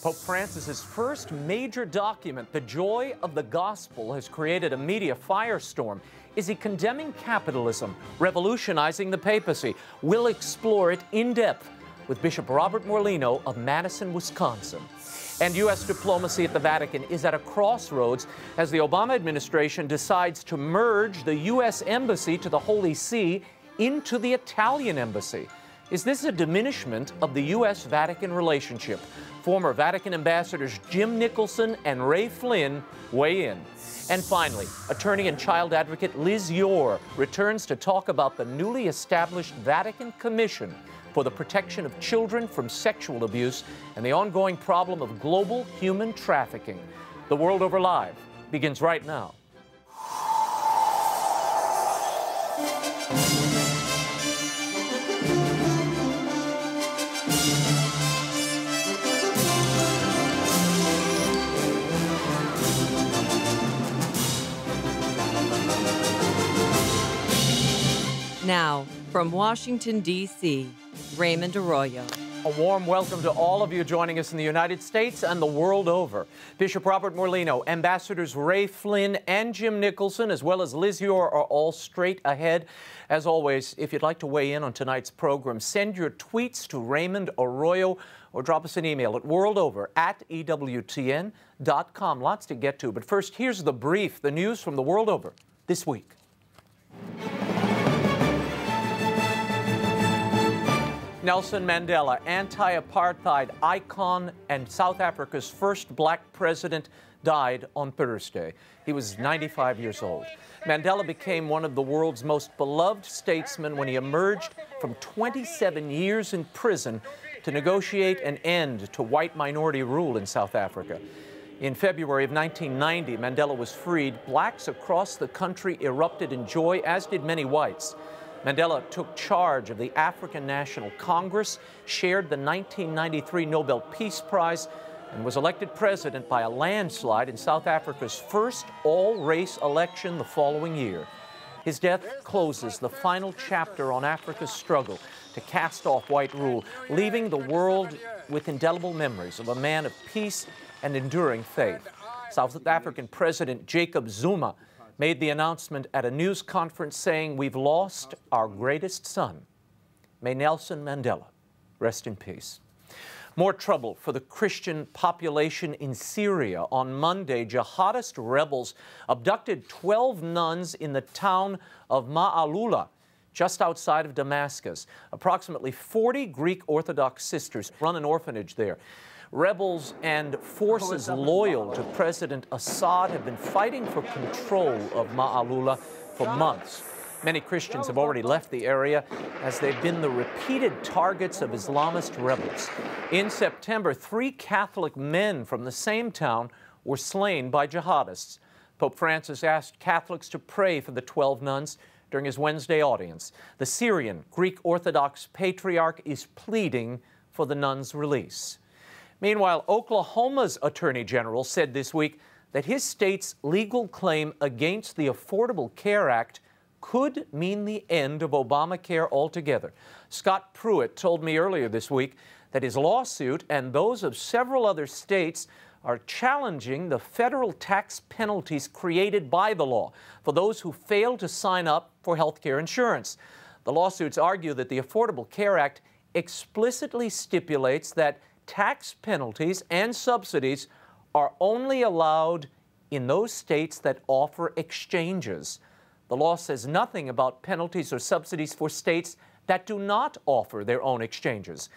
Pope Francis's first major document, The Joy of the Gospel, has created a media firestorm. Is he condemning capitalism, revolutionizing the papacy? We'll explore it in depth with Bishop Robert Morlino of Madison, Wisconsin. And U.S. diplomacy at the Vatican is at a crossroads as the Obama administration decides to merge the U.S. Embassy to the Holy See into the Italian Embassy. Is this a diminishment of the U.S.-Vatican relationship? Former Vatican ambassadors Jim Nicholson and Ray Flynn weigh in. And finally, attorney and child advocate Liz YORE returns to talk about the newly established Vatican Commission for the Protection of Children from Sexual Abuse and the ongoing problem of global human trafficking. The World Over Live begins right now. Now, from Washington, D.C., Raymond Arroyo. A warm welcome to all of you joining us in the United States and the world over. Bishop Robert Morlino, Ambassadors Ray Flynn and Jim Nicholson, as well as Liz YORE, are all straight ahead. As always, if you'd like to weigh in on tonight's program, send your tweets to Raymond Arroyo or drop us an email at worldover@EWTN.com. Lots to get to, but first, here's the brief, the news from the world over this week. Nelson Mandela, anti-apartheid icon and South Africa's first black president, died on Thursday. He was 95 years old. Mandela became one of the world's most beloved statesmen when he emerged from 27 years in prison to negotiate an end to white minority rule in South Africa. In February of 1990, Mandela was freed. Blacks across the country erupted in joy, as did many whites. Mandela took charge of the African National Congress, shared the 1993 Nobel Peace Prize, and was elected president by a landslide in South Africa's first all-race election the following year. His death closes the final chapter on Africa's struggle to cast off white rule, leaving the world with indelible memories of a man of peace and enduring faith. South African President Jacob Zuma made the announcement at a news conference saying, "We've lost our greatest son. May Nelson Mandela rest in peace." More trouble for the Christian population in Syria. On Monday, jihadist rebels abducted 12 nuns in the town of Ma'alula, just outside of Damascus. Approximately 40 Greek Orthodox sisters run an orphanage there. Rebels and forces loyal to President Assad have been fighting for control of Ma'alula for months. Many Christians have already left the area as they've been the repeated targets of Islamist rebels. In September, 3 Catholic men from the same town were slain by jihadists. Pope Francis asked Catholics to pray for the 12 nuns during his Wednesday audience. The Syrian Greek Orthodox Patriarch is pleading for the nuns' release. Meanwhile, Oklahoma's Attorney General said this week that his state's legal claim against the Affordable Care Act could mean the end of Obamacare altogether. Scott Pruitt told me earlier this week that his lawsuit and those of several other states are challenging the federal tax penalties created by the law for those who fail to sign up for health care insurance. The lawsuits argue that the Affordable Care Act explicitly stipulates that tax penalties and subsidies are only allowed in those states that offer exchanges. The law says nothing about penalties or subsidies for states that do not offer their own exchanges.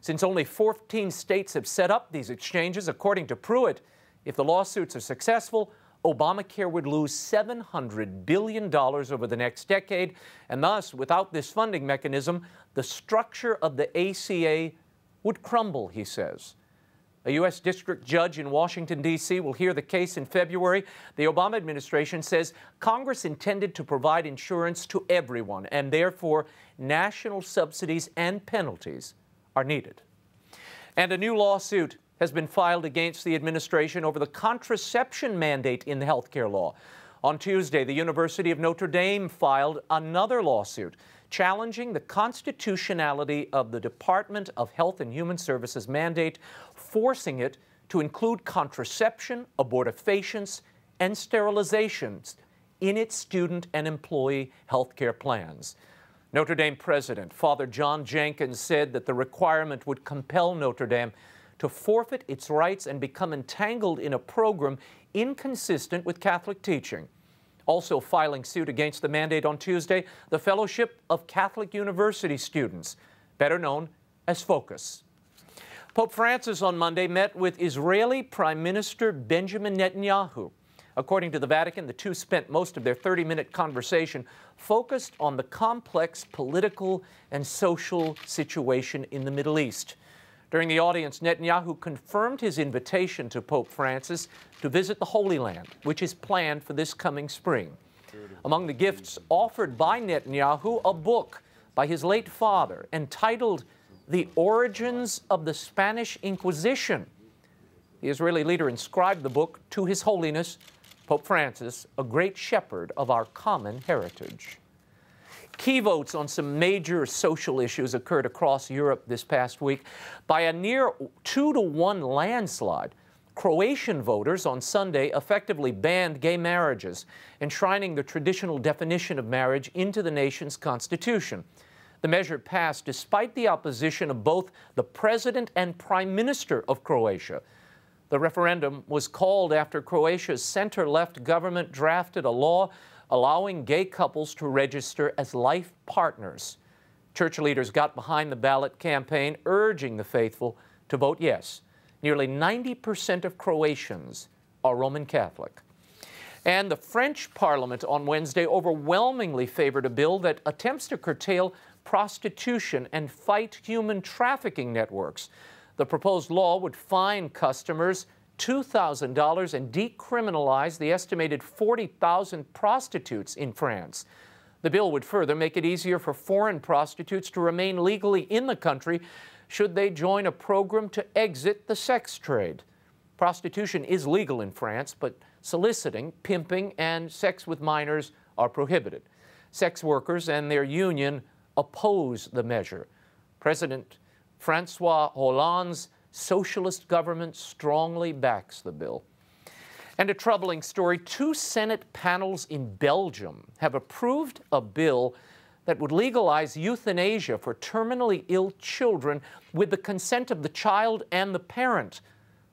Since only 14 states have set up these exchanges, according to Pruitt, if the lawsuits are successful, Obamacare would lose $700 billion over the next decade, and thus, without this funding mechanism, the structure of the ACA would crumble, he says. A U.S. district judge in Washington, D.C. will hear the case in February. The Obama administration says Congress intended to provide insurance to everyone, and therefore national subsidies and penalties are needed. And a new lawsuit has been filed against the administration over the contraception mandate in the health care law. On Tuesday, the University of Notre Dame filed another lawsuit challenging the constitutionality of the Department of Health and Human Services mandate forcing it to include contraception, abortifacients, and sterilizations in its student and employee health care plans. Notre Dame President Father John Jenkins said that the requirement would compel Notre Dame to forfeit its rights and become entangled in a program inconsistent with Catholic teaching. Also filing suit against the mandate on Tuesday, the Fellowship of Catholic University Students, better known as FOCUS. Pope Francis on Monday met with Israeli Prime Minister Benjamin Netanyahu. According to the Vatican, the two spent most of their 30-minute conversation focused on the complex political and social situation in the Middle East. During the audience, Netanyahu confirmed his invitation to Pope Francis to visit the Holy Land, which is planned for this coming spring. Among the gifts offered by Netanyahu, a book by his late father entitled The Origins of the Spanish Inquisition. The Israeli leader inscribed the book to His Holiness, Pope Francis, a great shepherd of our common heritage. Key votes on some major social issues occurred across Europe this past week. By a near 2-to-1 landslide, Croatian voters on Sunday effectively banned gay marriages, enshrining the traditional definition of marriage into the nation's constitution. The measure passed despite the opposition of both the president and prime minister of Croatia. The referendum was called after Croatia's center-left government drafted a law allowing gay couples to register as life partners. Church leaders got behind the ballot campaign, urging the faithful to vote yes. Nearly 90% of Croatians are Roman Catholic. And the French Parliament on Wednesday overwhelmingly favored a bill that attempts to curtail prostitution and fight human trafficking networks. The proposed law would fine customers $2,000 and decriminalize the estimated 40,000 prostitutes in France. The bill would further make it easier for foreign prostitutes to remain legally in the country should they join a program to exit the sex trade. Prostitution is legal in France, but soliciting, pimping, and sex with minors are prohibited. Sex workers and their union oppose the measure. President François Hollande's socialist government strongly backs the bill. And a troubling story, 2 Senate panels in Belgium have approved a bill that would legalize euthanasia for terminally ill children with the consent of the child and the parent.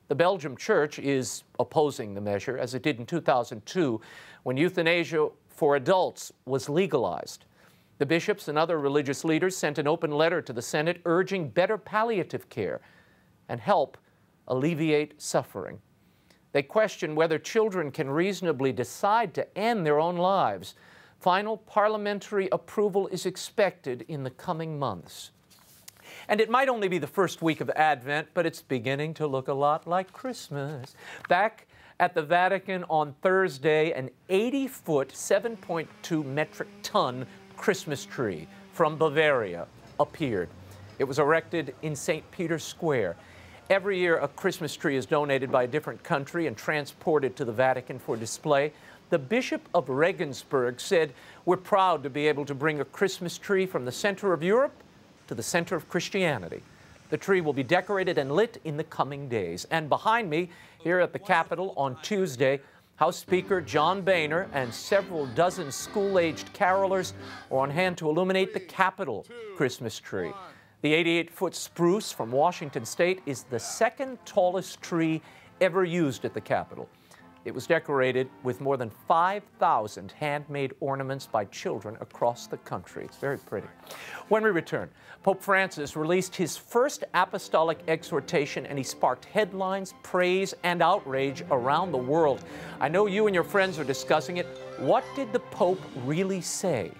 The Belgian Church is opposing the measure, as it did in 2002, when euthanasia for adults was legalized. The bishops and other religious leaders sent an open letter to the Senate urging better palliative care and help alleviate suffering. They question whether children can reasonably decide to end their own lives. Final parliamentary approval is expected in the coming months. And it might only be the first week of Advent, but it's beginning to look a lot like Christmas. Back at the Vatican on Thursday, an 80-foot, 7.2 metric ton Christmas tree from Bavaria appeared. It was erected in St. Peter's Square. Every year, a Christmas tree is donated by a different country and transported to the Vatican for display. The Bishop of Regensburg said, "We're proud to be able to bring a Christmas tree from the center of Europe to the center of Christianity." The tree will be decorated and lit in the coming days. And behind me, here at the Capitol on Tuesday, House Speaker John Boehner and several dozen school-aged carolers are on hand to illuminate the Capitol Christmas tree. The 88-foot spruce from Washington State is the second tallest tree ever used at the Capitol. It was decorated with more than 5,000 handmade ornaments by children across the country. It's very pretty. When we return, Pope Francis released his first apostolic exhortation, and he sparked headlines, praise, and outrage around the world. I know you and your friends are discussing it. What did the Pope really say?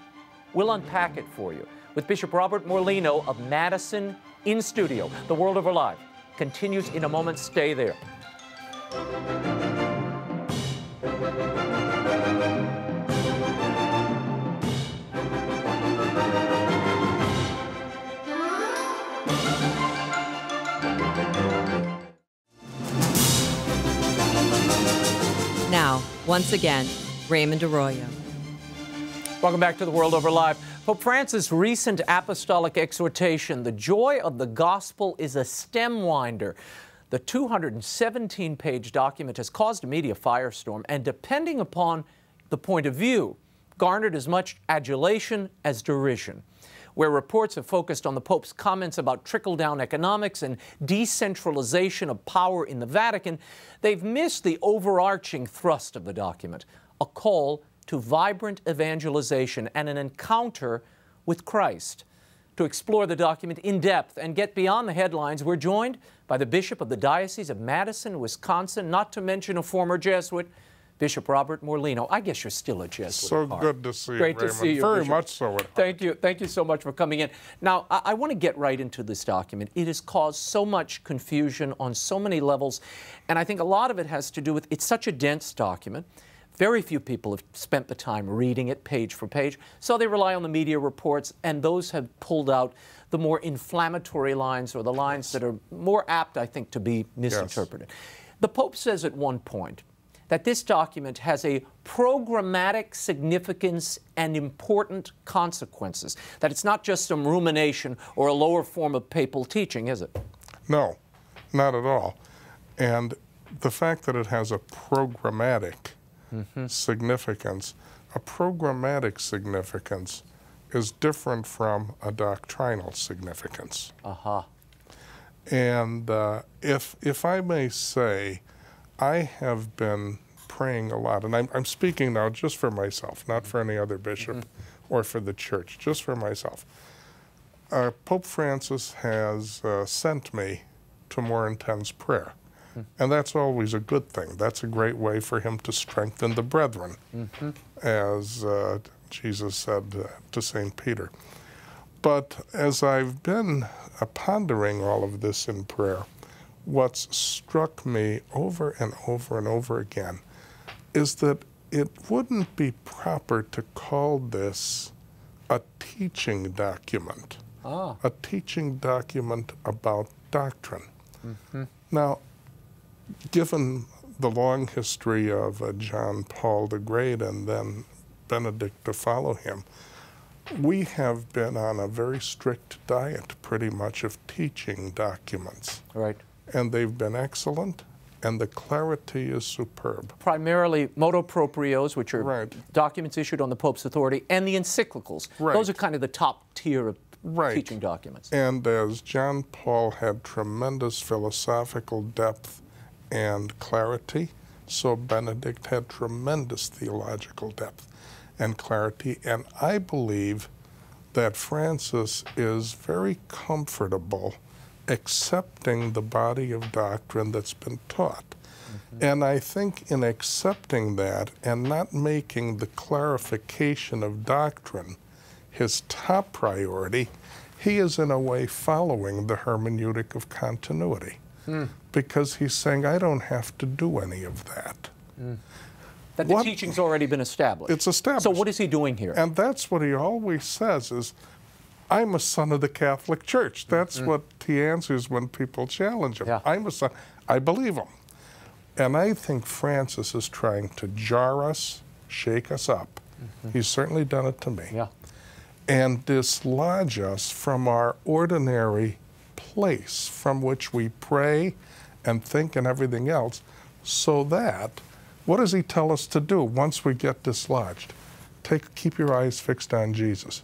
We'll unpack it for you with Bishop Robert Morlino of Madison in studio. The World Over Live continues in a moment. Stay there. Now, once again, Raymond Arroyo. Welcome back to The World Over Live. Pope Francis' recent apostolic exhortation, "The joy of the gospel is a stem winder." The 217-page document has caused a media firestorm and, depending upon the point of view, garnered as much adulation as derision. Where reports have focused on the Pope's comments about trickle-down economics and decentralization of power in the Vatican, they've missed the overarching thrust of the document, a call to vibrant evangelization and an encounter with Christ. To explore the document in depth and get beyond the headlines, we're joined by the Bishop of the Diocese of Madison, Wisconsin, not to mention a former Jesuit, Bishop Robert Morlino. I guess you're still a Jesuit. So good to see you, Great Raymond. to see you, Very Bishop. much so. Thank you. Thank you so much for coming in. Now, I want to get right into this document. It has caused so much confusion on so many levels, and I think a lot of it has to do with it's such a dense document. Very few people have spent the time reading it page for page, so they rely on the media reports, and those have pulled out the more inflammatory lines or the lines that are more apt, I think, to be misinterpreted. Yes. The Pope says at one point that this document has a programmatic significance and important consequences, that it's not just some rumination or a lower form of papal teaching, is it? No, not at all. And the fact that it has a programmatic significance, a programmatic significance is different from a doctrinal significance. And if I may say, I have been praying a lot, and I'm speaking now just for myself, not for any other bishop or for the church, just for myself. Pope Francis has sent me to more intense prayer, and that's always a good thing. That's a great way for him to strengthen the brethren, as Jesus said to St. Peter. But as I've been pondering all of this in prayer, what's struck me over and over and over again is that it wouldn't be proper to call this a teaching document, a teaching document about doctrine. Now, given the long history of John Paul the Great and then Benedict to follow him, we have been on a very strict diet, pretty much, of teaching documents. Right. And they've been excellent, and the clarity is superb. Primarily motu proprios, which are documents issued on the Pope's authority, and the encyclicals. Those are kind of the top tier of teaching documents. And as John Paul had tremendous philosophical depth and clarity, so Benedict had tremendous theological depth and clarity. And I believe that Francis is very comfortable accepting the body of doctrine that's been taught. And I think in accepting that and not making the clarification of doctrine his top priority, he is in a way following the hermeneutic of continuity. Because he's saying, I don't have to do any of that. That the teaching's already been established. It's established. So what is he doing here? And that's what he always says is, I'm a son of the Catholic Church. That's what he answers when people challenge him. I'm a son. I believe him. And I think Francis is trying to jar us, shake us up. He's certainly done it to me. And dislodge us from our ordinary place from which we pray and think and everything else, so that, what does he tell us to do once we get dislodged? Keep your eyes fixed on Jesus.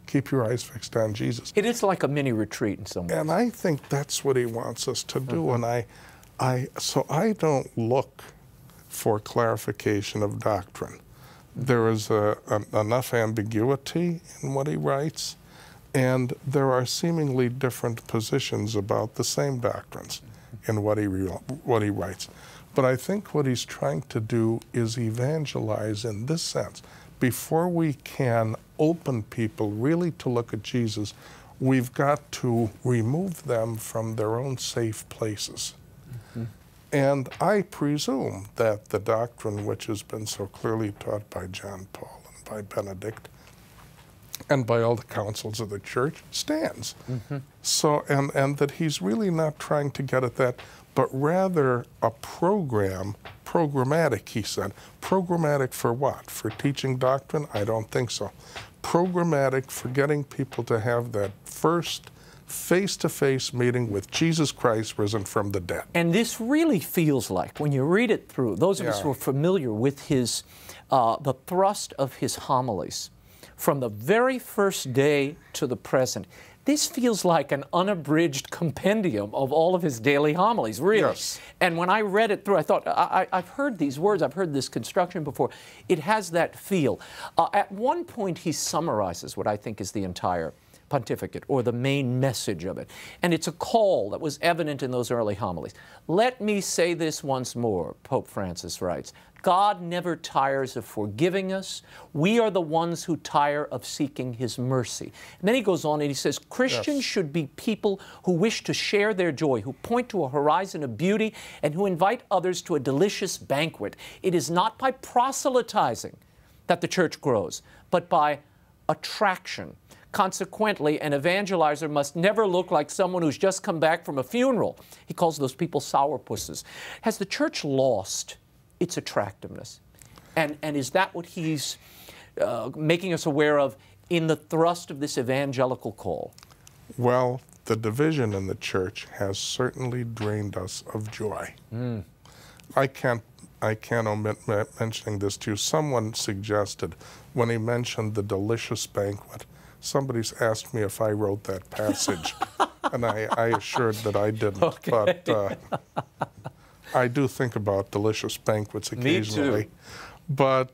Keep your eyes fixed on Jesus. It is like a mini retreat in some ways. And I think that's what he wants us to do. And so I don't look for clarification of doctrine. There is enough ambiguity in what he writes, and there are seemingly different positions about the same doctrines in what he writes. But I think what he's trying to do is evangelize in this sense. Before we can open people really to look at Jesus, we've got to remove them from their own safe places. And I presume that the doctrine which has been so clearly taught by John Paul and by Benedict and by all the councils of the Church stands. So, and that he's really not trying to get at that, but rather a programmatic, he said. Programmatic for what? For teaching doctrine? I don't think so. Programmatic for getting people to have that first face-to-face meeting with Jesus Christ risen from the dead. And this really feels like, when you read it through, those of us who are familiar with his, the thrust of his homilies, from the very first day to the present, this feels like an unabridged compendium of all of his daily homilies, really. Yes. And when I read it through, I thought, I've heard these words, I've heard this construction before. It has that feel. At one point, he summarizes what I think is the entire pontificate, or the main message of it. And it's a call that was evident in those early homilies. Let me say this once more, Pope Francis writes. God never tires of forgiving us. We are the ones who tire of seeking His mercy. And then he goes on and he says, Christians should be people who wish to share their joy, who point to a horizon of beauty, and who invite others to a delicious banquet. It is not by proselytizing that the church grows, but by attraction. Consequently, an evangelizer must never look like someone who's just come back from a funeral. He calls those people sourpusses. Has the church lost its attractiveness? And is that what he's making us aware of in the thrust of this evangelical call? Well, the division in the church has certainly drained us of joy. I can't omit mentioning this to you. Someone suggested, when he mentioned the delicious banquet, somebody's asked me if I wrote that passage, and I assured that I didn't. Okay. But I do think about delicious banquets occasionally. Me too. But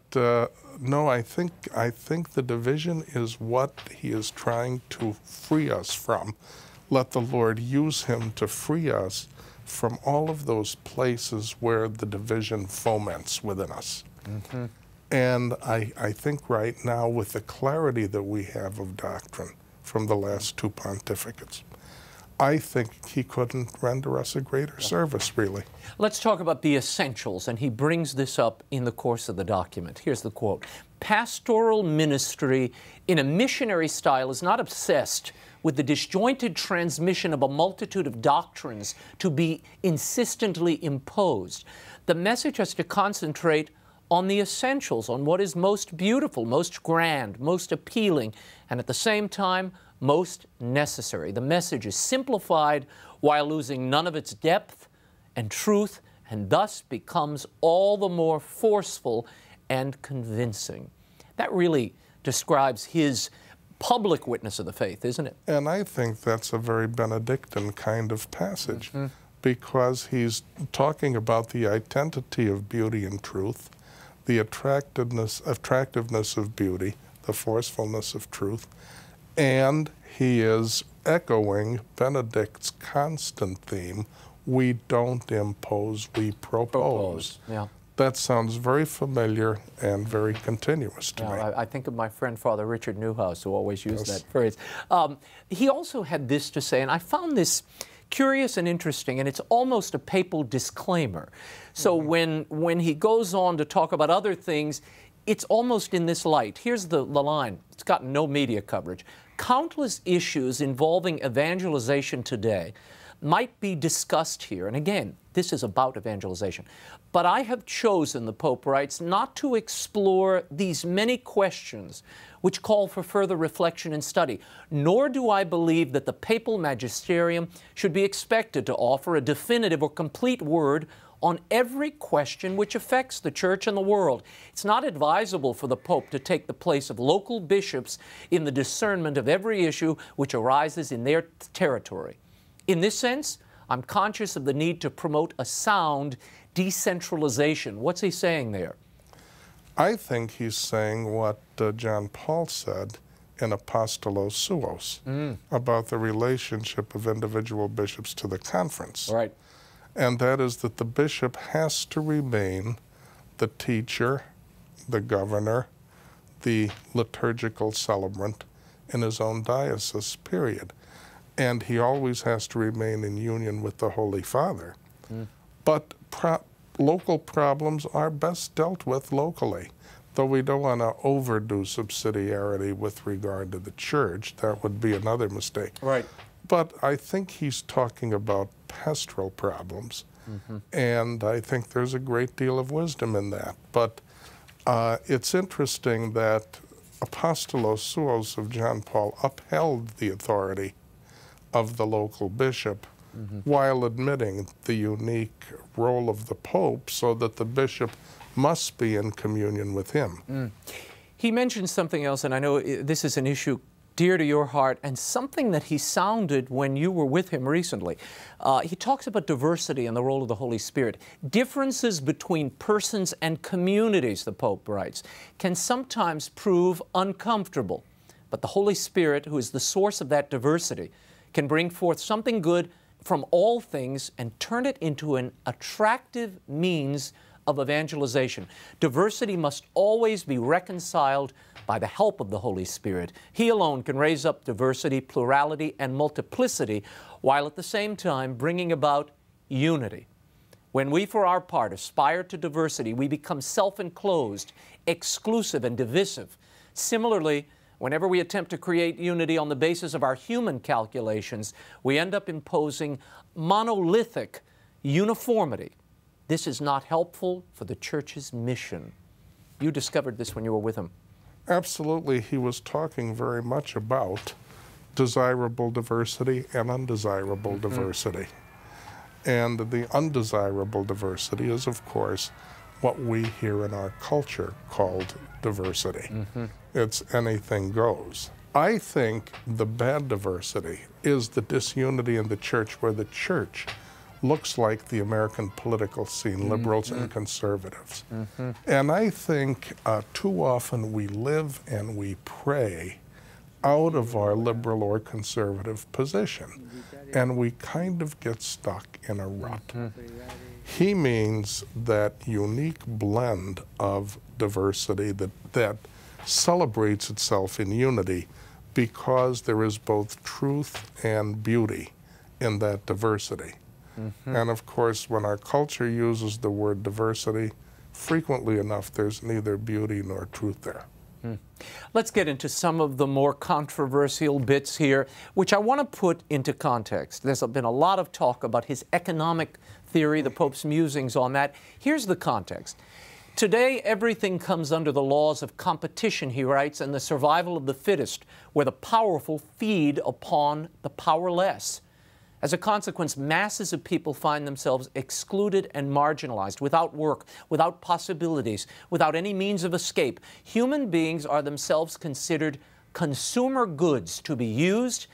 no, I think the division is what he is trying to free us from. Let the Lord use him to free us from all of those places where the division foments within us. Mm-hmm. And I think right now, with the clarity that we have of doctrine from the last two pontificates, I think he couldn't render us a greater service, really. Let's talk about the essentials, and he brings this up in the course of the document. Here's the quote. Pastoral ministry in a missionary style is not obsessed with the disjointed transmission of a multitude of doctrines to be insistently imposed. The message has to concentrate on the essentials, on what is most beautiful, most grand, most appealing, and at the same time, most necessary. The message is simplified while losing none of its depth and truth, and thus becomes all the more forceful and convincing. That really describes his public witness of the faith, isn't it? And I think that's a very Benedictine kind of passage, because he's talking about the identity of beauty and truth, the attractiveness of beauty, the forcefulness of truth, and he is echoing Benedict's constant theme, we don't impose, we propose. Yeah. That sounds very familiar and very continuous to me. I think of my friend Father Richard Newhouse, who always used that phrase. He also had this to say, and I found this curious and interesting, and it's almost a papal disclaimer. So when he goes on to talk about other things, it's almost in this light. Here's the line. It's gotten no media coverage. Countless issues involving evangelization today might be discussed here. And again, this is about evangelization. But I have chosen, the Pope writes, not to explore these many questions which call for further reflection and study, nor do I believe that the papal magisterium should be expected to offer a definitive or complete word on every question which affects the Church and the world. It's not advisable for the Pope to take the place of local bishops in the discernment of every issue which arises in their territory. In this sense, I'm conscious of the need to promote a sound decentralization. What's he saying there? I think he's saying what John Paul said in Apostolos Suos about the relationship of individual bishops to the conference. Right. And that is that the bishop has to remain the teacher, the governor, the liturgical celebrant in his own diocese, period. And he always has to remain in union with the Holy Father. But local problems are best dealt with locally, though we don't want to overdo subsidiarity with regard to the Church. That would be another mistake. Right. But I think he's talking about pastoral problems, and I think there's a great deal of wisdom in that. But it's interesting that Apostolos Suos of John Paul upheld the authority of the local bishop, while admitting the unique role of the Pope, so that the bishop must be in communion with him. He mentioned something else, and I know this is an issue dear to your heart, and something that he sounded when you were with him recently. He talks about diversity and the role of the Holy Spirit. Differences between persons and communities, the Pope writes, can sometimes prove uncomfortable. But the Holy Spirit, who is the source of that diversity, can bring forth something good from all things and turn it into an attractive means of evangelization. Diversity must always be reconciled by the help of the Holy Spirit. He alone can raise up diversity, plurality, and multiplicity, while at the same time bringing about unity. When we, for our part, aspire to diversity, we become self-enclosed, exclusive, and divisive. Similarly, whenever we attempt to create unity on the basis of our human calculations, we end up imposing monolithic uniformity. This is not helpful for the Church's mission. You discovered this when you were with him. Absolutely. He was talking very much about desirable diversity and undesirable diversity. And the undesirable diversity is, of course, what we here in our culture called diversity. It's anything goes. I think the bad diversity is the disunity in the Church, where the Church looks like the American political scene, liberals and conservatives. And I think too often we live and we pray out of our liberal or conservative position, and we kind of get stuck in a rut. He means that unique blend of diversity that celebrates itself in unity, because there is both truth and beauty in that diversity. And of course, when our culture uses the word diversity, frequently enough, there's neither beauty nor truth there. Let's get into some of the more controversial bits here, which I want to put into context. There's been a lot of talk about his economic theory, the Pope's musings on that. Here's the context. Today, everything comes under the laws of competition, he writes, and the survival of the fittest, where the powerful feed upon the powerless. As a consequence, masses of people find themselves excluded and marginalized, without work, without possibilities, without any means of escape. Human beings are themselves considered consumer goods to be used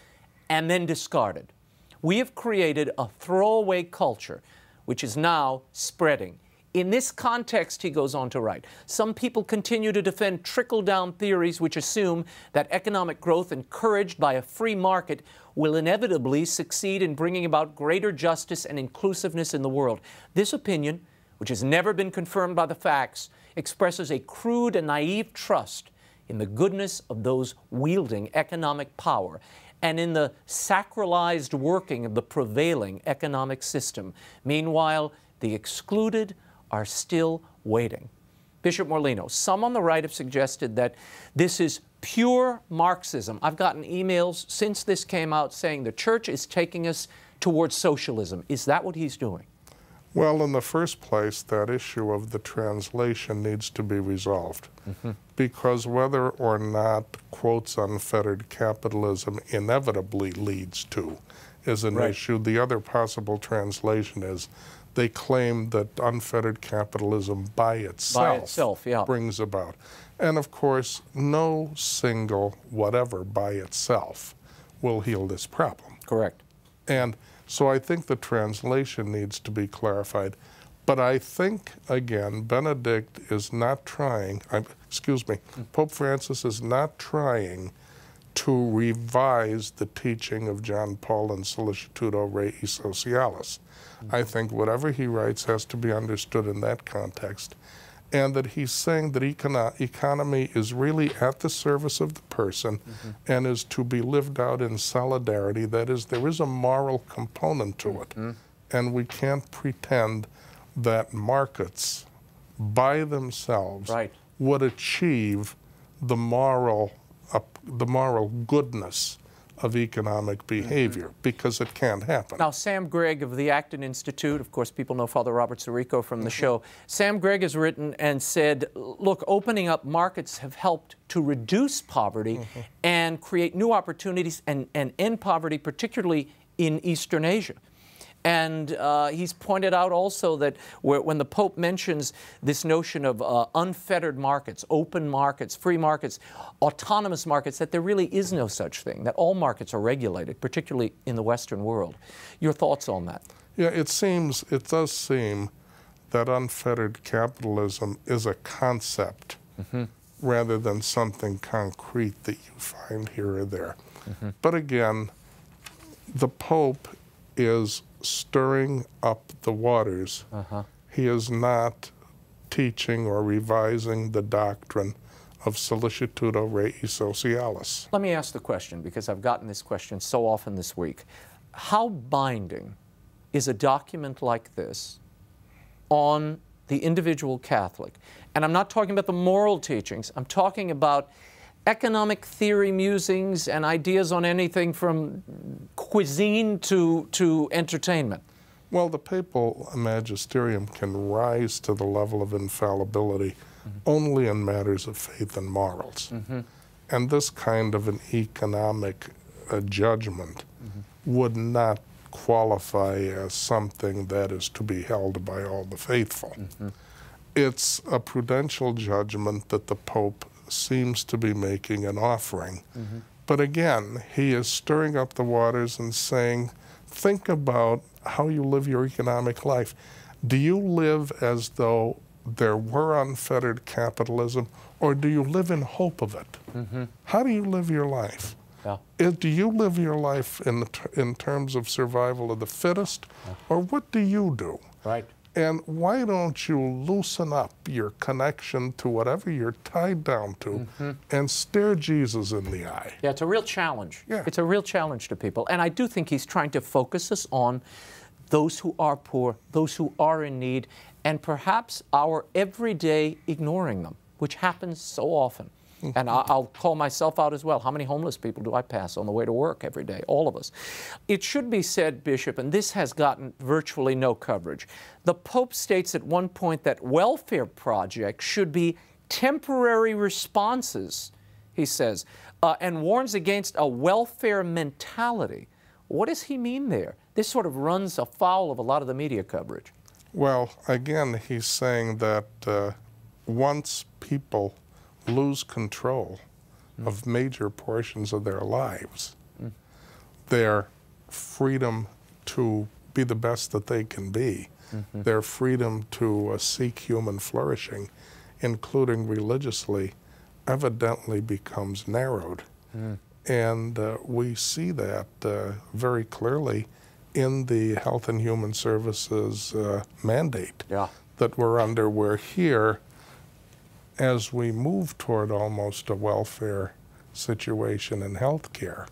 and then discarded. We have created a throwaway culture, which is now spreading. In this context, he goes on to write, some people continue to defend trickle-down theories which assume that economic growth encouraged by a free market will inevitably succeed in bringing about greater justice and inclusiveness in the world. This opinion, which has never been confirmed by the facts, expresses a crude and naive trust in the goodness of those wielding economic power and in the sacralized working of the prevailing economic system. Meanwhile, the excluded are still waiting. Bishop Morlino, some on the right have suggested that this is pure Marxism. I've gotten emails since this came out saying the Church is taking us towards socialism. Is that what he's doing? Well, in the first place, that issue of the translation needs to be resolved, because whether or not, quotes, unfettered capitalism inevitably leads to is an issue. The other possible translation is they claim that unfettered capitalism by itself brings about. And of course, no single whatever by itself will heal this problem. Correct. And so I think the translation needs to be clarified. But I think, again, Benedict is not trying, Pope Francis is not trying to revise the teaching of John Paul in Solicitudo Rei Socialis. I think whatever he writes has to be understood in that context, and that he's saying that economy is really at the service of the person and is to be lived out in solidarity. That is, there is a moral component to it, and we can't pretend that markets by themselves would achieve the moral goodness of economic behavior, because it can't happen. Now, Sam Gregg of the Acton Institute, of course, people know Father Robert Sirico from the show. Sam Gregg has written and said, look, opening up markets have helped to reduce poverty and create new opportunities and end poverty, particularly in Eastern Asia. And he's pointed out also that when the Pope mentions this notion of unfettered markets, open markets, free markets, autonomous markets, that there really is no such thing, that all markets are regulated, particularly in the Western world. Your thoughts on that? Yeah, it does seem that unfettered capitalism is a concept rather than something concrete that you find here or there. But again, the Pope is stirring up the waters. He is not teaching or revising the doctrine of solicitudo rei socialis. Let me ask the question, because I've gotten this question so often this week. How binding is a document like this on the individual Catholic? And I'm not talking about the moral teachings. I'm talking about economic theory musings and ideas on anything from cuisine to entertainment. Well, the papal magisterium can rise to the level of infallibility only in matters of faith and morals. And this kind of an economic judgment would not qualify as something that is to be held by all the faithful. It's a prudential judgment that the Pope seems to be making an offering. But again, he is stirring up the waters and saying, think about how you live your economic life. Do you live as though there were unfettered capitalism, or do you live in hope of it? How do you live your life? Do you live your life in terms of survival of the fittest, or what do you do? And why don't you loosen up your connection to whatever you're tied down to and stare Jesus in the eye? Yeah, it's a real challenge. It's a real challenge to people. And I do think he's trying to focus us on those who are poor, those who are in need, and perhaps our everyday ignoring them, which happens so often. And I'll call myself out as well. How many homeless people do I pass on the way to work every day? All of us. It should be said, Bishop, and this has gotten virtually no coverage, the Pope states at one point that welfare projects should be temporary responses, he says, and warns against a welfare mentality. What does he mean there? This sort of runs afoul of a lot of the media coverage. Well, again, he's saying that once people lose control of major portions of their lives, their freedom to be the best that they can be, their freedom to seek human flourishing, including religiously, evidently becomes narrowed. And we see that very clearly in the Health and Human Services mandate that we're under, where here, as we move toward almost a welfare situation in healthcare,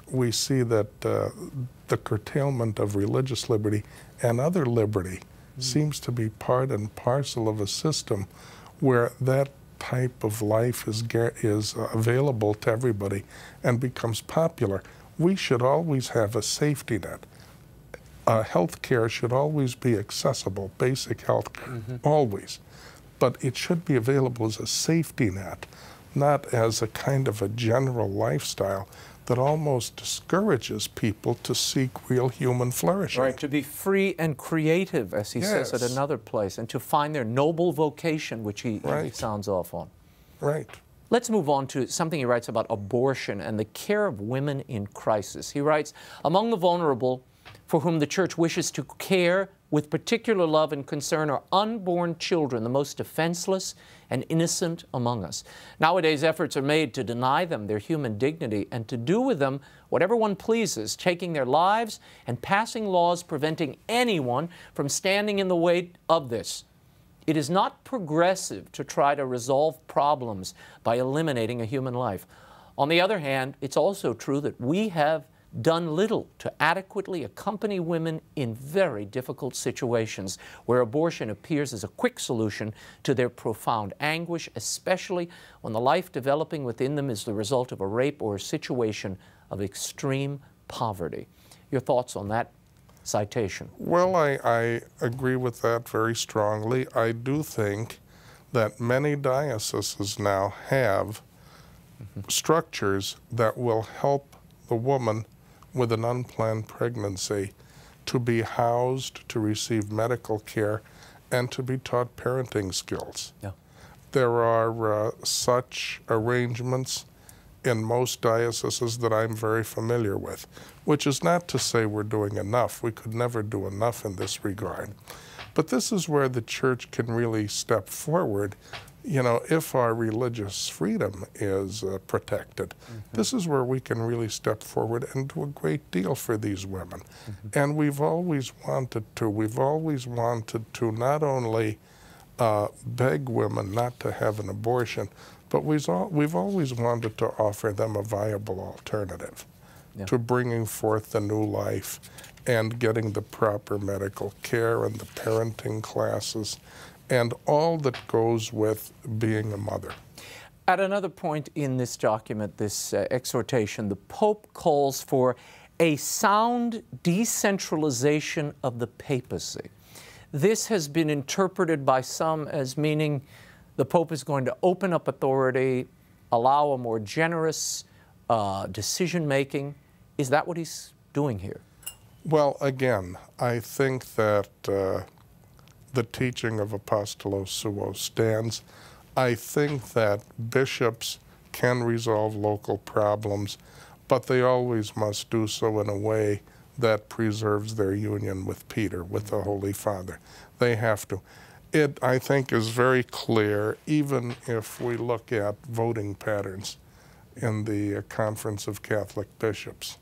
we see that the curtailment of religious liberty and other liberty seems to be part and parcel of a system where that type of life is available to everybody and becomes popular. We should always have a safety net. Health care should always be accessible, basic health care, always. But it should be available as a safety net, not as a kind of a general lifestyle that almost discourages people to seek real human flourishing. Right, to be free and creative, as he says at another place, and to find their noble vocation, which he sounds off on. Let's move on to something he writes about abortion and the care of women in crisis. He writes, among the vulnerable for whom the Church wishes to care with particular love and concern are unborn children, the most defenseless and innocent among us. Nowadays, efforts are made to deny them their human dignity and to do with them whatever one pleases, taking their lives and passing laws preventing anyone from standing in the way of this. It is not progressive to try to resolve problems by eliminating a human life. On the other hand, it's also true that we have done little to adequately accompany women in very difficult situations where abortion appears as a quick solution to their profound anguish, especially when the life developing within them is the result of a rape or a situation of extreme poverty. Your thoughts on that citation? Well, I agree with that very strongly. I do think that many dioceses now have structures that will help the woman with an unplanned pregnancy to be housed, to receive medical care, and to be taught parenting skills. Yeah. There are such arrangements in most dioceses that I'm very familiar with, which is not to say we're doing enough. We could never do enough in this regard. But this is where the Church can really step forward. You know, if our religious freedom is protected, this is where we can really step forward and do a great deal for these women. And we've always wanted to not only beg women not to have an abortion, but we've always wanted to offer them a viable alternative to bringing forth a new life and getting the proper medical care and the parenting classes and all that goes with being a mother. At another point in this document, this exhortation, the Pope calls for a sound decentralization of the papacy. This has been interpreted by some as meaning the Pope is going to open up authority, allow a more generous decision-making. Is that what he's doing here? Well, again, I think that the teaching of Apostolos Suo stands. I think that bishops can resolve local problems, but they always must do so in a way that preserves their union with Peter, with the Holy Father. They have to. It, I think, is very clear, even if we look at voting patterns in the Conference of Catholic Bishops,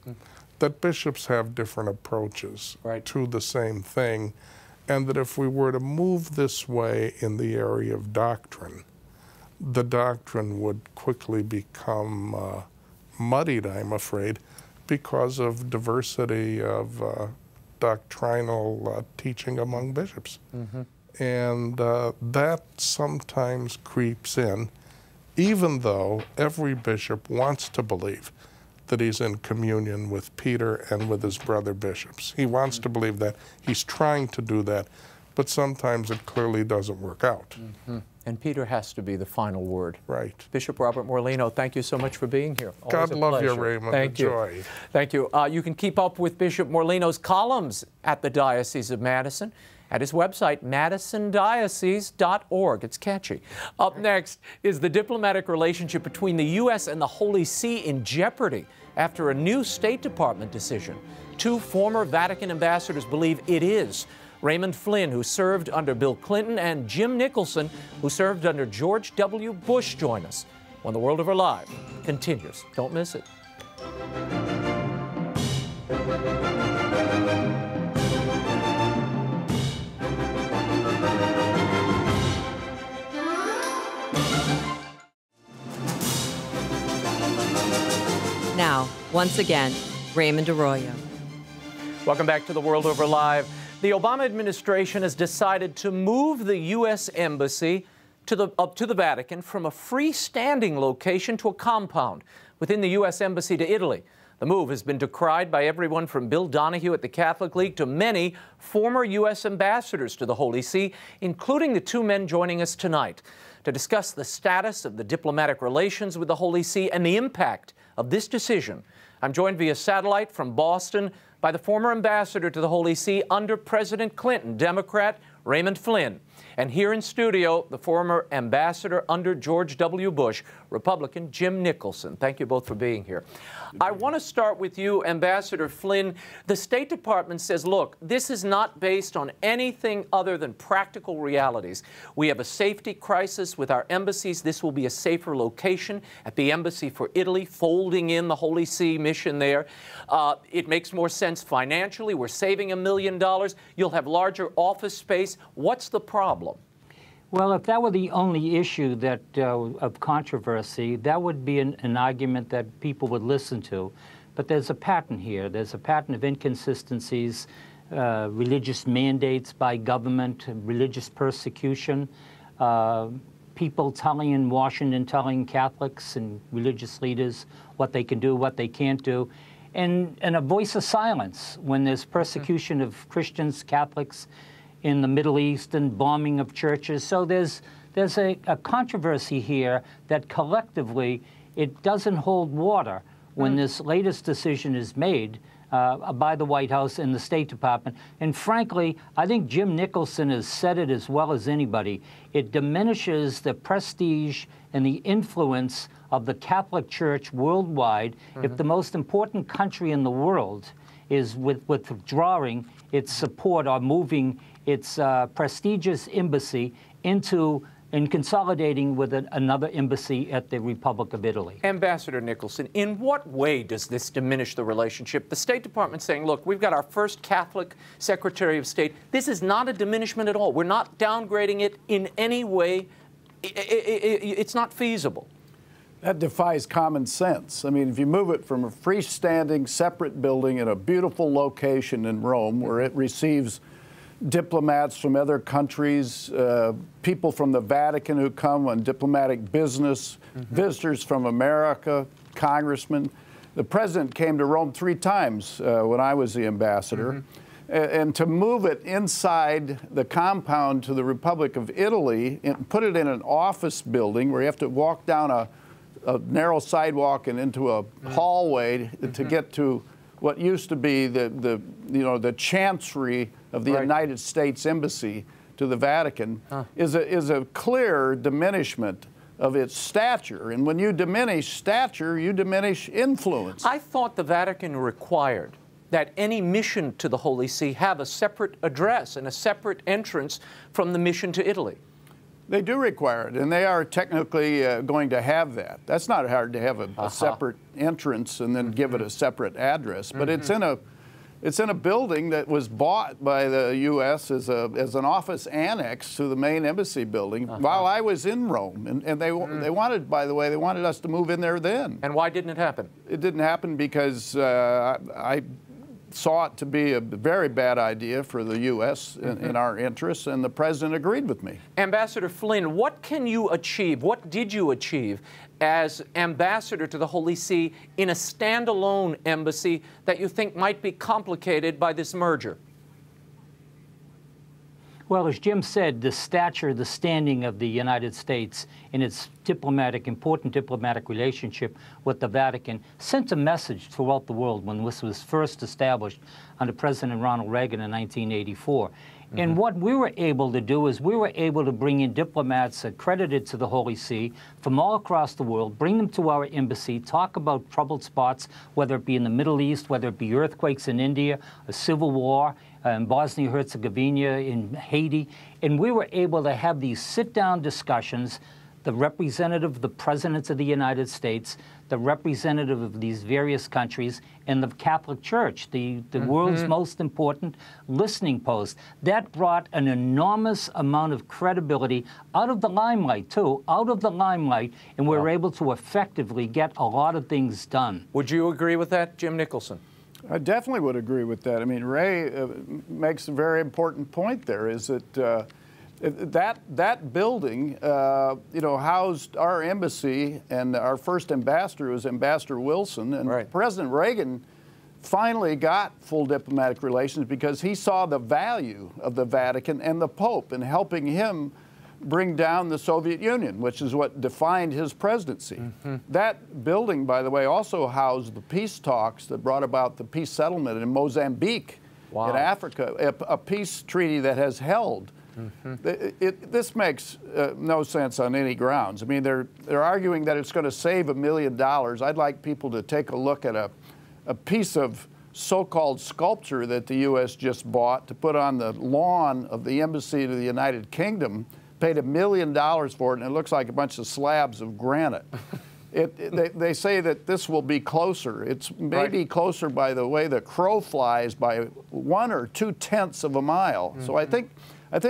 that bishops have different approaches to the same thing, and that if we were to move this way in the area of doctrine, the doctrine would quickly become muddied, I'm afraid, because of diversity of doctrinal teaching among bishops. And that sometimes creeps in, even though every bishop wants to believe that he's in communion with Peter and with his brother bishops. He wants to believe that. He's trying to do that, but sometimes it clearly doesn't work out. And Peter has to be the final word. Right. Bishop Robert Morlino, thank you so much for being here. God love you, Raymond. Thank you. Thank you. You can keep up with Bishop Morlino's columns at the Diocese of Madison at his website, madisondiocese.org. It's catchy. Up next is the diplomatic relationship between the U.S. and the Holy See in jeopardy after a new State Department decision. Two former Vatican ambassadors believe it is. Raymond FLYNN, who served under Bill Clinton, and Jim Nicholson, who served under George W. Bush, join us when The World Over Live continues. Don't miss it. Now, once again, Raymond Arroyo. Welcome back to The World Over Live. The Obama administration has decided to move the U.S. Embassy up to the Vatican from a freestanding location to a compound within the U.S. Embassy to Italy. The move has been decried by everyone from Bill Donahue at the Catholic League to many former U.S. ambassadors to the Holy See, including the two men joining us tonight, to discuss the status of the diplomatic relations with the Holy See and the impact of this decision. I'm joined via satellite from Boston by the former ambassador to the Holy See under President Clinton, Democrat Raymond FLYNN. And here in studio, the former ambassador under George W. Bush, Republican Jim Nicholson. Thank you both for being here. I want to start with you, Ambassador FLYNN. The State Department says, look, this is not based on anything other than practical realities. We have a safety crisis with our embassies. This will be a safer location at the Embassy for Italy, folding in the Holy See mission there. It makes more sense financially. We're saving $1 million. You'll have larger office space. What's the problem? Well, if that were the only issue that of controversy, that would be an argument that people would listen to. But there's a pattern here. There's a pattern of inconsistencies, religious mandates by government, religious persecution, people telling in Washington, telling Catholics and religious leaders what they can do, what they can't do, and a voice of silence when there's persecution of Christians, Catholics in the Middle East and bombing of churches. So there's a controversy here that collectively it doesn't hold water when this latest decision is made by the White House and the State Department. And frankly, I think Jim Nicholson has said it as well as anybody. It diminishes the prestige and the influence of the Catholic Church worldwide if the most important country in the world is withdrawing its support or moving its prestigious embassy into and consolidating with another embassy at the Republic of Italy. Ambassador Nicholson, in what way does this diminish the relationship? The State Department saying, look, we've got our first Catholic Secretary of State. This is not a diminishment at all. We're not downgrading it in any way. It's not feasible. That defies common sense. I mean, if you move it from a freestanding, separate building in a beautiful location in Rome where it receives diplomats from other countries, people from the Vatican who come on diplomatic business, visitors from America, congressmen. The president came to Rome 3 times when I was the ambassador. And to move it inside the compound to the Republic of Italy and put it in an office building where you have to walk down a narrow sidewalk and into a hallway to get to what used to be the chancery of the United States Embassy to the Vatican is a clear diminishment of its stature. And when you diminish stature, you diminish influence. I thought the Vatican required that any mission to the Holy See have a separate address and a separate entrance from the mission to Italy. They do require it, and they are technically going to have that. That's not hard to have a separate entrance and then give it a separate address, but it's in a building that was bought by the U.S. as an office annex to the main embassy building while I was in Rome, and they wanted, by the way, they wanted us to move in there then. And why didn't it happen? It didn't happen because I saw it to be a very bad idea for the U.S. in our interests, and the president agreed with me. Ambassador Flynn, what can you achieve? What did you achieve as ambassador to the Holy See in a standalone embassy that you think might be complicated by this merger? Well, as Jim said, the stature, the standing of the United States in its important diplomatic relationship with the Vatican sent a message throughout the world when this was first established under President Ronald Reagan in 1984. And what we were able to do is we were able to bring in diplomats accredited to the Holy See from all across the world, bring them to our embassy, talk about troubled spots, whether it be in the Middle East, whether it be earthquakes in India, a civil war in Bosnia-Herzegovina, in Haiti. And we were able to have these sit-down discussions, the representative, the presidents of the United States, the representative of these various countries, and the Catholic Church, the world's most important listening post. That brought an enormous amount of credibility out of the limelight, too, out of the limelight, and we were able to effectively get a lot of things done. Would you agree with that, Jim Nicholson? I definitely would agree with that. I mean, Ray makes a very important point there, is that that building, housed our embassy, and our first ambassador was Ambassador Wilson, and President Reagan finally got full diplomatic relations because he saw the value of the Vatican and the Pope in helping him bring down the Soviet Union, which is what defined his presidency. That building, by the way, also housed the peace talks that brought about the peace settlement in Mozambique, in Africa, a peace treaty that has held. This makes no sense on any grounds. I mean, they're arguing that it's going to save $1 million. I'd like people to take a look at a piece of so-called sculpture that the U.S. just bought to put on the lawn of the embassy to the United Kingdom. Paid $1 million for it, and it looks like a bunch of slabs of granite. They say that this will be closer. It's maybe closer by the way the crow flies by 1 or 2/10 of a mile. So I think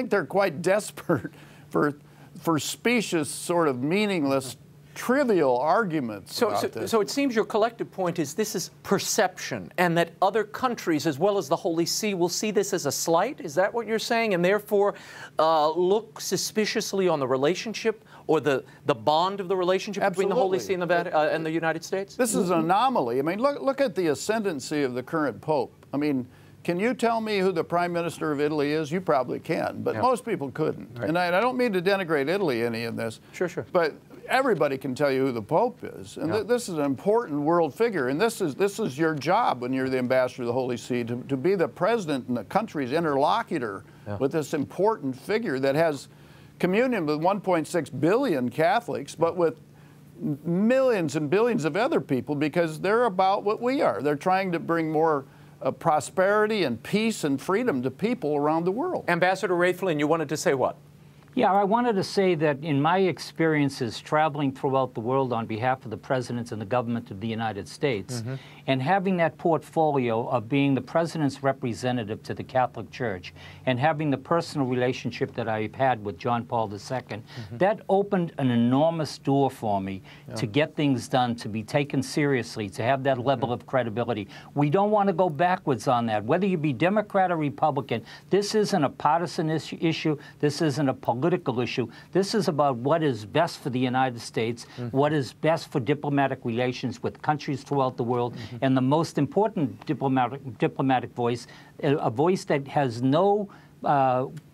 they're quite desperate for specious, sort of meaningless trivial arguments about this. So it seems your collective point is this is perception, and that other countries, as well as the Holy See, will see this as a slight? Is that what you're saying? And therefore look suspiciously on the relationship or the bond of the relationship between the Holy See and the United States? This is an anomaly. I mean, look at the ascendancy of the current Pope. I mean, can you tell me who the Prime Minister of Italy is? You probably can, but most people couldn't. Right. And I don't mean to denigrate Italy any in this. Sure. But everybody can tell you who the Pope is. And this is an important world figure. And this is your job when you're the ambassador of the Holy See, to be the president and the country's interlocutor with this important figure that has communion with 1.6 billion Catholics, but with millions and billions of other people, because they're about what we are. They're trying to bring more prosperity and peace and freedom to people around the world. Ambassador Ray Flynn, you wanted to say what? Yeah, I wanted to say that in my experiences traveling throughout the world on behalf of the President and the government of the United States, and having that portfolio of being the President's representative to the Catholic Church, and having the personal relationship that I've had with John Paul II, that opened an enormous door for me to get things done, to be taken seriously, to have that level of credibility. We don't want to go backwards on that. Whether you be Democrat or Republican, this isn't a partisan issue. This isn't a political issue. This is about what is best for the United States, what is best for diplomatic relations with countries throughout the world, and the most important diplomatic voice, a voice that has no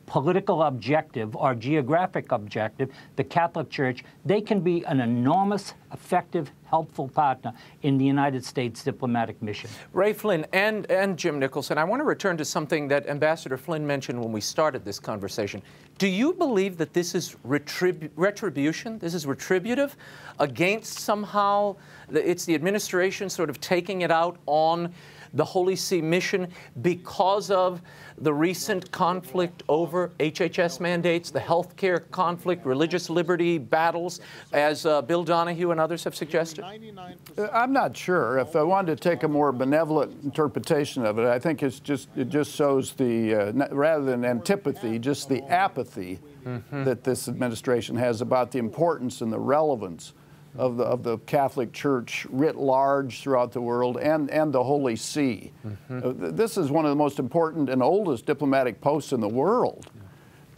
political objective or geographic objective, the Catholic Church. They can be an enormous, effective, helpful partner in the United States diplomatic mission. Ray Flynn and Jim Nicholson, I want to return to something that Ambassador Flynn mentioned when we started this conversation. Do you believe that this is retribution? This is retributive against somehow, it's the administration sort of taking it out on the Holy See mission because of the recent conflict over HHS mandates, the healthcare conflict, religious liberty battles, as Bill Donahue and others have suggested? I'm not sure. If I wanted to take a more benevolent interpretation of it, I think it just shows the, rather than antipathy, just the apathy that this administration has about the importance and the relevance of the Catholic Church writ large throughout the world, and the Holy See. This is one of the most important and oldest diplomatic posts in the world.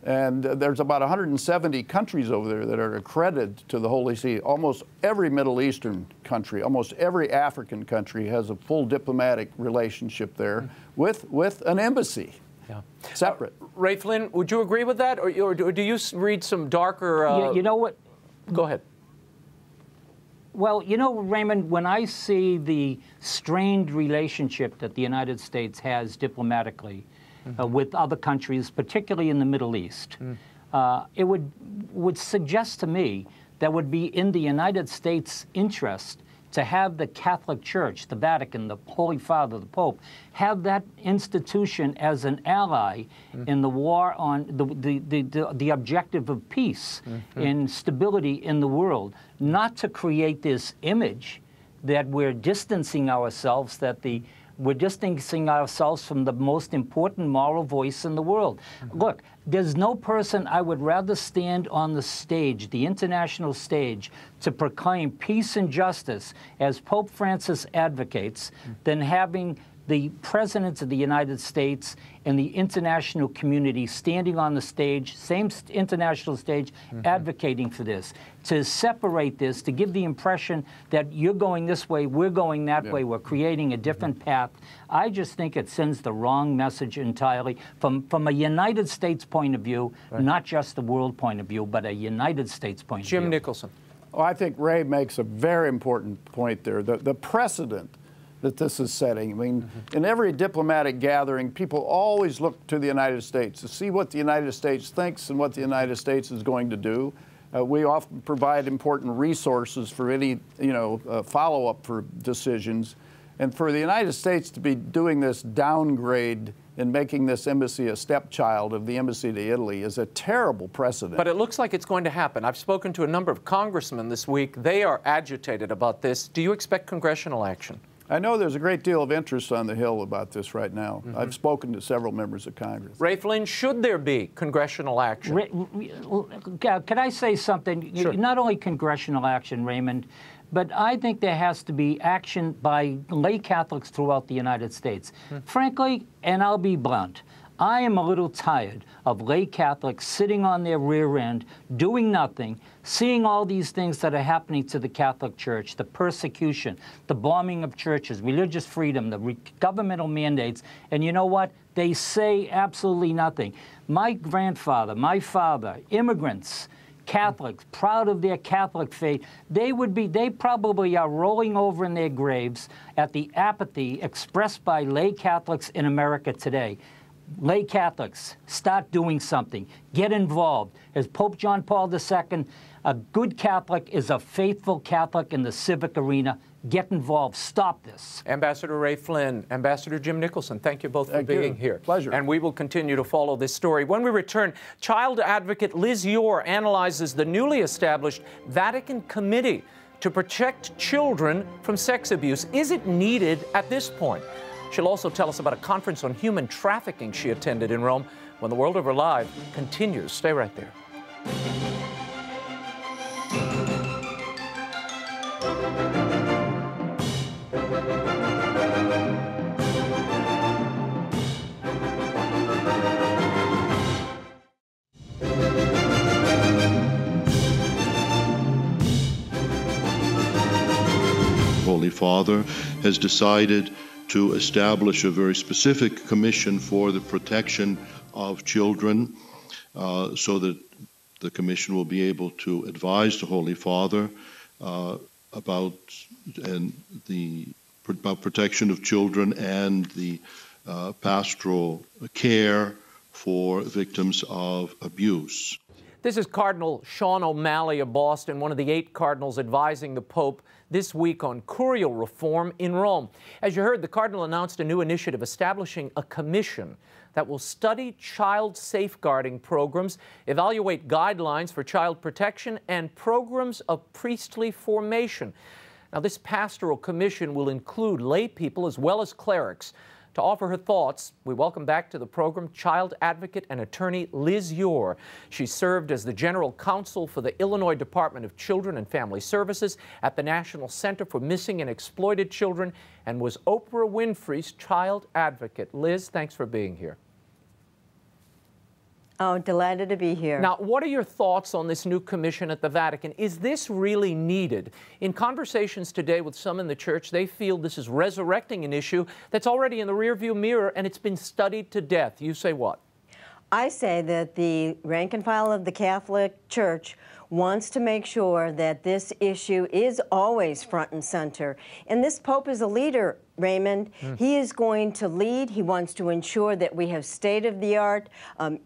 And there's about 170 countries over there that are accredited to the Holy See. Almost every Middle Eastern country, almost every African country has a full diplomatic relationship there with an embassy. Separate. Ray Flynn, would you agree with that? Or do you read some darker... you know what? Go ahead. Well, you know, Raymond, when I see the strained relationship that the United States has diplomatically with other countries, particularly in the Middle East, it would suggest to me that would be in the United States' interest to have the Catholic Church, the Vatican, the Holy Father, the Pope, have that institution as an ally in the war on the objective of peace and stability in the world, not to create this image that we're distancing ourselves, we're distancing ourselves from the most important moral voice in the world. Look, there's no person I would rather stand on the stage, the international stage, to proclaim peace and justice, as Pope Francis advocates, than having the President of the United States and the international community standing on the stage, same international stage, advocating for this. To separate this, to give the impression that you're going this way, we're going that way, we're creating a different path, I just think it sends the wrong message entirely from a United States point of view, not just the world point of view, but a United States point of view. Jim Nicholson. Well, I think Ray makes a very important point there. The precedent that this is setting. I mean, in every diplomatic gathering, people always look to the United States to see what the United States thinks and what the United States is going to do. We often provide important resources for any, follow-up for decisions. And for the United States to be doing this downgrade and making this embassy a stepchild of the embassy to Italy is a terrible precedent. But it looks like it's going to happen. I've spoken to a number of congressmen this week. They are agitated about this. Do you expect congressional action? I know there's a great deal of interest on the Hill about this right now. I've spoken to several members of Congress. Ray Flynn, should there be congressional action? Can I say something? Sure. Not only congressional action, Raymond, but I think there has to be action by lay Catholics throughout the United States. Frankly, and I'll be blunt, I am a little tired of lay Catholics sitting on their rear end, doing nothing, seeing all these things that are happening to the Catholic Church, the persecution, the bombing of churches, religious freedom, the governmental mandates, and you know what? They say absolutely nothing. My grandfather, my father, immigrants, Catholics, proud of their Catholic faith, they probably are rolling over in their graves at the apathy expressed by lay Catholics in America today. Lay Catholics, start doing something. Get involved. As Pope John Paul II, a good Catholic is a faithful Catholic in the civic arena. Get involved. Stop this. Ambassador Ray Flynn, Ambassador Jim Nicholson, thank you both for being here. Pleasure. And we will continue to follow this story. When we return, child advocate Liz YORE analyzes the newly established Vatican Committee to protect children from sex abuse. Is it needed at this point? She'll also tell us about a conference on human trafficking she attended in Rome. When the World Over Live continues. Stay right there. Holy Father has decided to establish a very specific commission for the protection of children, so that the commission will be able to advise the Holy Father about protection of children and the pastoral care for victims of abuse. This is Cardinal Sean O'Malley of Boston, one of the 8 cardinals advising the Pope this week on curial reform in Rome. As you heard, the Cardinal announced a new initiative establishing a commission that will study child safeguarding programs, evaluate guidelines for child protection, and programs of priestly formation. Now, this pastoral commission will include lay people as well as clerics. To offer her thoughts, we welcome back to the program child advocate and attorney Liz YORE. She served as the general counsel for the Illinois Department of Children and Family Services at the National Center for Missing and Exploited Children and was Oprah Winfrey's child advocate. Liz, thanks for being here. Oh, delighted to be here. Now, what are your thoughts on this new commission at the Vatican? Is this really needed? In conversations today with some in the church, they feel this is resurrecting an issue that's already in the rearview mirror and it's been studied to death. You say what? I say that the rank and file of the Catholic Church wants to make sure that this issue is always front and center. And this Pope is a leader, Raymond. He is going to lead. He wants to ensure that we have state-of-the-art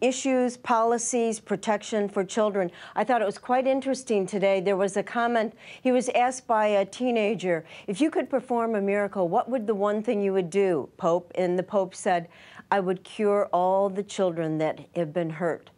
issues, policies, protection for children. I thought it was quite interesting today. There was a comment. He was asked by a teenager, if you could perform a miracle, what would the one thing you would do, Pope? And the Pope said, I would cure all the children that have been hurt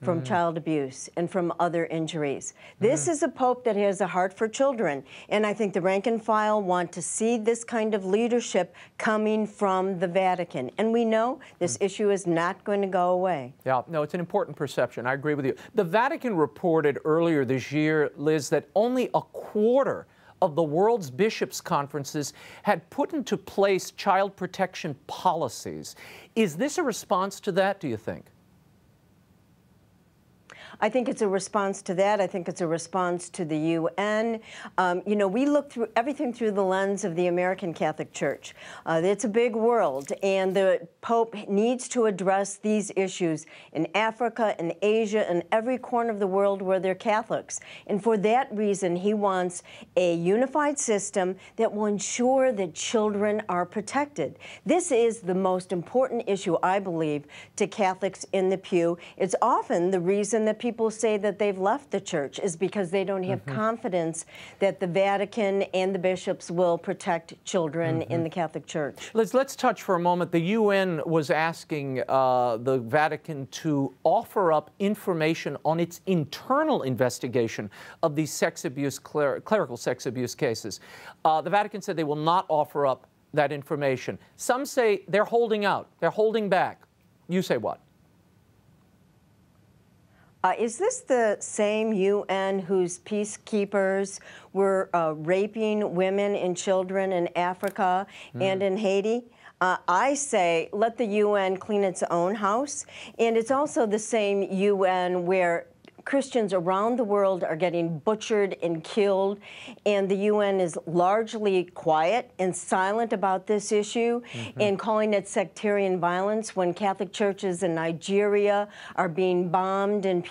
from child abuse and from other injuries. This is a Pope that has a heart for children, and I think the rank and file want to see this kind of leadership coming from the Vatican. And we know this issue is not going to go away. Yeah, no, it's an important perception. I agree with you. The Vatican reported earlier this year, Liz, that only a quarter of the world's bishops' conferences had put into place child protection policies. Is this a response to that, do you think? I think it's a response to that. I think it's a response to the UN. You know, we look through everything through the lens of the American Catholic Church. It's a big world, and the Pope needs to address these issues in Africa and Asia and every corner of the world where they're Catholics. And for that reason, he wants a unified system that will ensure that children are protected. This is the most important issue, I believe, to Catholics in the pew. It's often the reason that people say that they've left the church is because they don't have confidence that the Vatican and the bishops will protect children in the Catholic Church. Let's touch for a moment. The UN was asking the Vatican to offer up information on its internal investigation of these sex abuse, clerical sex abuse cases. The Vatican said they will not offer up that information. Some say they're holding out, they're holding back. You say what? Is this the same UN whose peacekeepers were raping women and children in Africa and in Haiti? I say let the UN clean its own house. And it's also the same UN where Christians around the world are getting butchered and killed, and the UN is largely quiet and silent about this issue and calling it sectarian violence when Catholic churches in Nigeria are being bombed and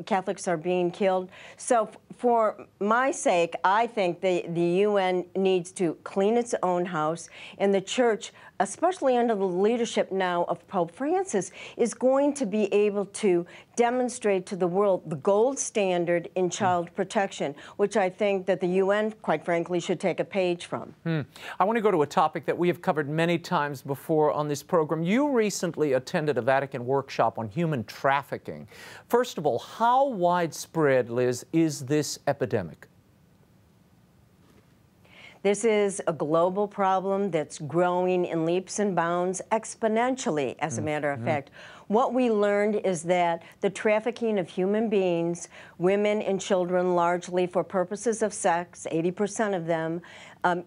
Catholics are being killed. So for my sake, I think the UN needs to clean its own house, and the church, especially under the leadership now of Pope Francis, is going to be able to demonstrate to the world the gold standard in child protection, which I think that the UN, quite frankly, should take a page from. I want to go to a topic that we have covered many times before on this program. You recently attended a Vatican workshop on human trafficking. First of all, how widespread, Liz, is this epidemic? This is a global problem that's growing in leaps and bounds exponentially, as a matter of fact. What we learned is that the trafficking of human beings, women and children largely for purposes of sex, 80% of them,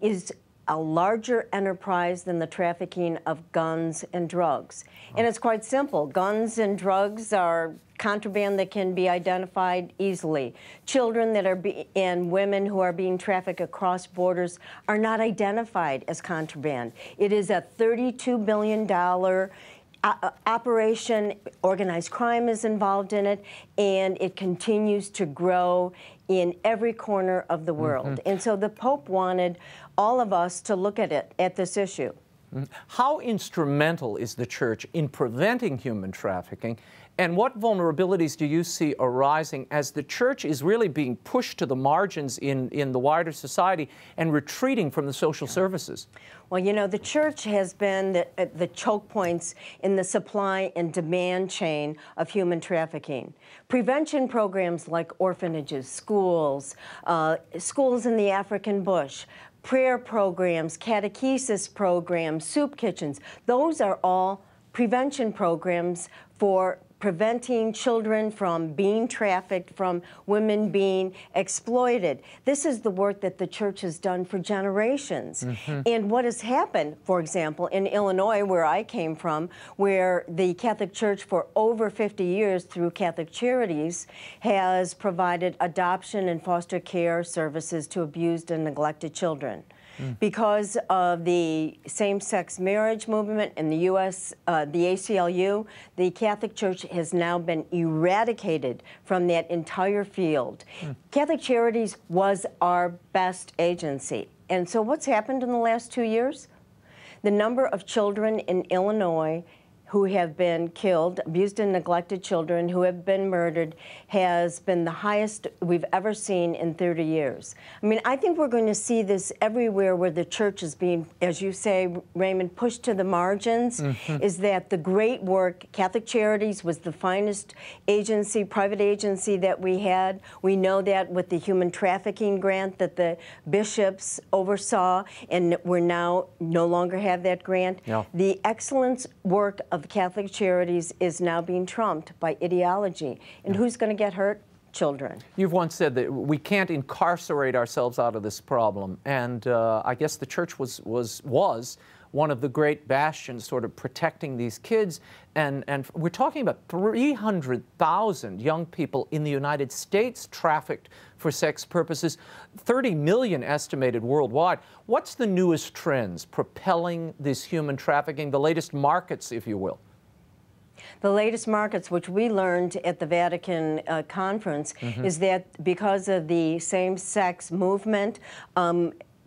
is a larger enterprise than the trafficking of guns and drugs. And it's quite simple. Guns and drugs are contraband that can be identified easily. Children that are and women who are being trafficked across borders are not identified as contraband. It is a $32 billion operation. Organized crime is involved in it, and it continues to grow in every corner of the world. And so the Pope wanted all of us to look at it, at this issue. How instrumental is the Church in preventing human trafficking, and what vulnerabilities do you see arising as the Church is really being pushed to the margins in the wider society and retreating from the social services? Well, you know, the Church has been the choke points in the supply and demand chain of human trafficking. Prevention programs like orphanages, schools, schools in the African bush, prayer programs, catechesis programs, soup kitchens, those are all prevention programs for preventing children from being trafficked, from women being exploited. This is the work that the Church has done for generations. And what has happened, for example, in Illinois, where I came from, where the Catholic Church for over 50 years through Catholic Charities has provided adoption and foster care services to abused and neglected children. Because of the same-sex marriage movement in the U.S., the ACLU, the Catholic Church has now been eradicated from that entire field. Catholic Charities was our best agency. And so what's happened in the last 2 years? The number of children in Illinois who have been killed, abused and neglected children who have been murdered, has been the highest we've ever seen in 30 years. I mean, I think we're going to see this everywhere where the Church is being, as you say, Raymond, pushed to the margins, is that the great work, Catholic Charities was the finest agency, private agency that we had. We know that with the human trafficking grant that the bishops oversaw, and we're now no longer have that grant. The excellence work of Catholic Charities is now being trumped by ideology. And who's going to get hurt? Children. You've once said that we can't incarcerate ourselves out of this problem, and I guess the Church was one of the great bastions sort of protecting these kids, and we're talking about 300,000 young people in the United States trafficked for sex purposes, 30 million estimated worldwide. What's the newest trends propelling this human trafficking, the latest markets, if you will? The latest markets, which we learned at the Vatican conference, is that because of the same-sex movement,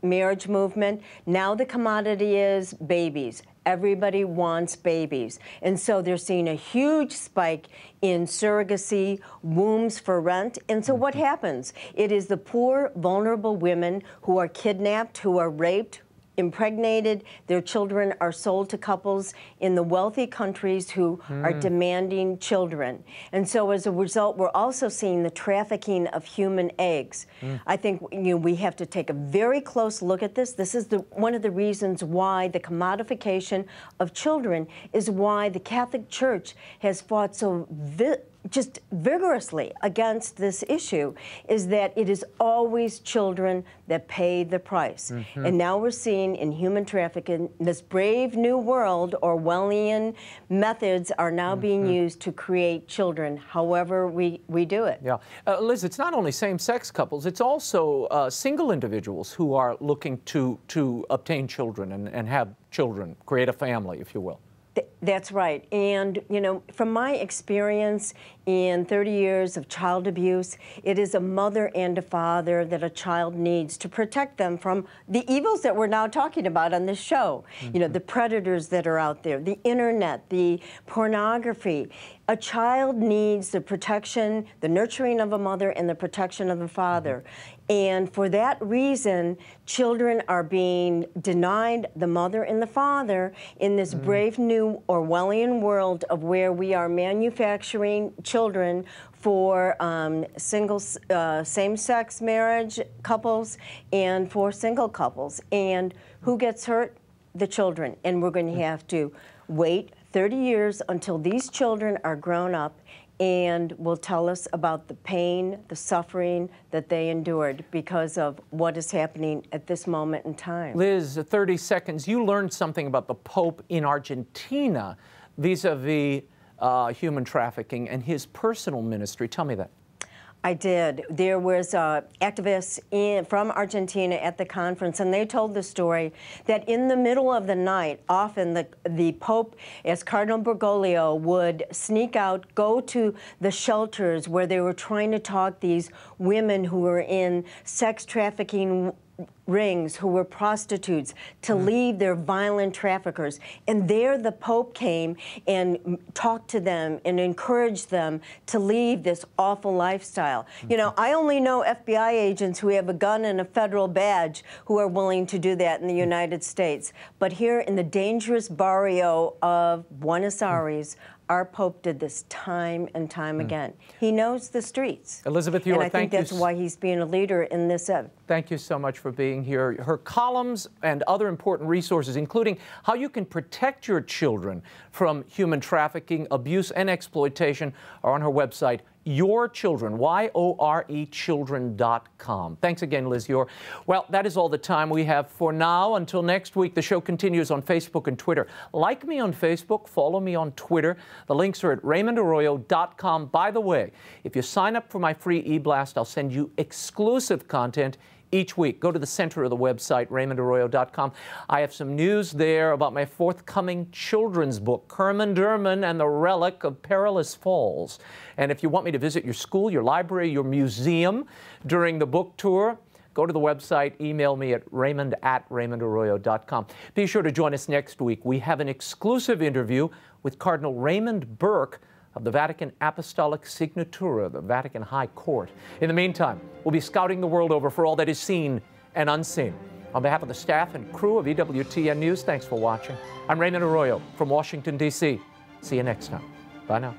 marriage movement, now the commodity is babies. Everybody wants babies. And so they're seeing a huge spike in surrogacy, wombs for rent. And so what happens? It is the poor, vulnerable women who are kidnapped, who are raped, impregnated, their children are sold to couples in the wealthy countries who are demanding children. And so as a result, we're also seeing the trafficking of human eggs. I think we have to take a very close look at this. This is one of the reasons why the commodification of children is why the Catholic Church has fought so just vigorously against this issue, is that it is always children that pay the price. And now we're seeing in human trafficking, this brave new world, Orwellian methods are now being used to create children, however we do it. Yeah. Liz, it's not only same-sex couples, it's also single individuals who are looking to obtain children and have children, create a family, if you will. That's right. And, from my experience in 30 years of child abuse, it is a mother and a father that a child needs to protect them from the evils that we're now talking about on this show. The predators that are out there, the internet, the pornography. A child needs the protection, the nurturing of a mother and the protection of a father. And for that reason, children are being denied the mother and the father in this brave new Orwellian world of where we are manufacturing children for same-sex marriage couples and for single couples. And who gets hurt? The children. And we're going to have to wait 30 years until these children are grown up and will tell us about the pain, the suffering that they endured because of what is happening at this moment in time. Liz, 30 seconds. You learned something about the Pope in Argentina vis-a-vis human trafficking and his personal ministry. Tell me that. I did. There was activists from Argentina at the conference, and they told the story that in the middle of the night, often the Pope, as Cardinal Bergoglio, would sneak out, go to the shelters where they were trying to talk these women who were in sex trafficking rings, who were prostitutes, to leave their violent traffickers. And there the Pope came and talked to them and encouraged them to leave this awful lifestyle. I only know FBI agents who have a gun and a federal badge who are willing to do that in the United States. But here in the dangerous barrio of Buenos Aires, our Pope did this time and time again. He knows the streets. Elizabeth Yore, and I think that's why he's being a leader in this. Thank you so much for being here. Her columns and other important resources, including how you can protect your children from human trafficking, abuse, and exploitation, are on her website, YORE Children, Y-O-R-E children.com. Thanks again, Liz Yore. Well, that is all the time we have for now. Until next week, the show continues on Facebook and Twitter. Like me on Facebook, follow me on Twitter. The links are at RaymondArroyo.com. By the way, if you sign up for my free e-blast, I'll send you exclusive content each week. Go to the center of the website, RaymondArroyo.com. I have some news there about my forthcoming children's book, Herman Durman and the Relic of Perilous Falls. And if you want me to visit your school, your library, your museum during the book tour, go to the website, email me at Raymond@RaymondArroyo.com. Be sure to join us next week. We have an exclusive interview with Cardinal Raymond Burke of the Vatican Apostolic Signatura, the Vatican High Court. In the meantime, we'll be scouting the world over for all that is seen and unseen. On behalf of the staff and crew of EWTN News, thanks for watching. I'm Raymond Arroyo from Washington, D.C. See you next time. Bye now.